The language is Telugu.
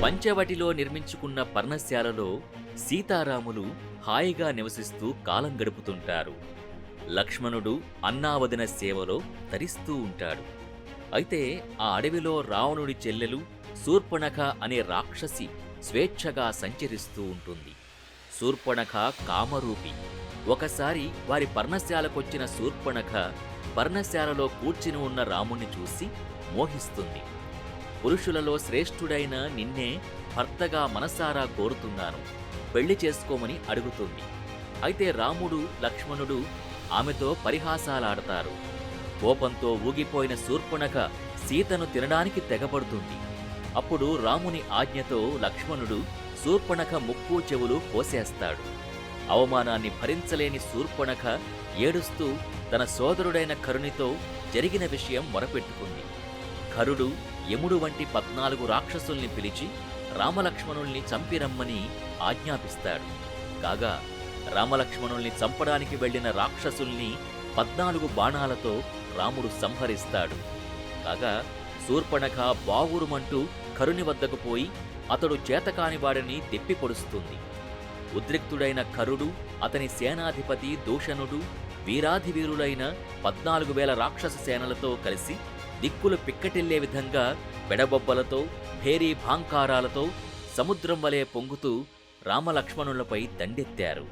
పంచవటిలో నిర్మించుకున్న పర్ణశాలలో సీతారాములు హాయిగా నివసిస్తూ కాలం గడుపుతుంటారు. లక్ష్మణుడు అన్నావదిన సేవలో తరిస్తూ ఉంటాడు. అయితే ఆ అడవిలో రావణుడి చెల్లెలు శూర్పణఖ అనే రాక్షసి స్వేచ్ఛగా సంచరిస్తూ ఉంటుంది. శూర్పణఖ కామరూపి. ఒకసారి వారి పర్ణశాలకొచ్చిన శూర్పణఖ పర్ణశాలలో కూర్చుని ఉన్న రాముణ్ణి చూసి మోహిస్తుంది. పురుషులలో శ్రేష్ఠుడైన నిన్నే భర్తగా మనసారా కోరుతున్నాను, పెళ్లి చేసుకోమని అడుగుతుంది. అయితే రాముడు లక్ష్మణుడు ఆమెతో పరిహాసాలాడతారు. కోపంతో ఊగిపోయిన శూర్పణఖ సీతను తినడానికి తెగబడుతుంది. అప్పుడు రాముని ఆజ్ఞతో లక్ష్మణుడు శూర్పణఖ ముక్కు చెవులు కోసేస్తాడు. అవమానాన్ని భరించలేని శూర్పణఖ ఏడుస్తూ తన సోదరుడైన కరునితో జరిగిన విషయం మొరపెట్టుకుంది. కరుడు యముడు వంటి 14 రాక్షసుల్ని పిలిచి రామలక్ష్మణుల్ని చంపిరమ్మని ఆజ్ఞాపిస్తాడు. కాగా రామలక్ష్మణుల్ని చంపడానికి వెళ్లిన రాక్షసుల్ని 14 బాణాలతో రాముడు సంహరిస్తాడు. కాగా శూర్పణఖ బావురుమంటూ కరుని వద్దకు పోయి అతడు చేతకానివాడిని దెప్పి పొడుస్తుంది. ఉద్రిక్తుడైన కరుడు, అతని సేనాధిపతి దూషణుడు వీరాధివీరులైన 14,000 రాక్షస సేనలతో కలిసి దిక్కులు పిక్కటిల్లే విధంగా పెడబొబ్బలతో భేరీ భాంకారాలతో సముద్రం వలె పొంగుతూ రామలక్ష్మణులపై దండెత్తారు.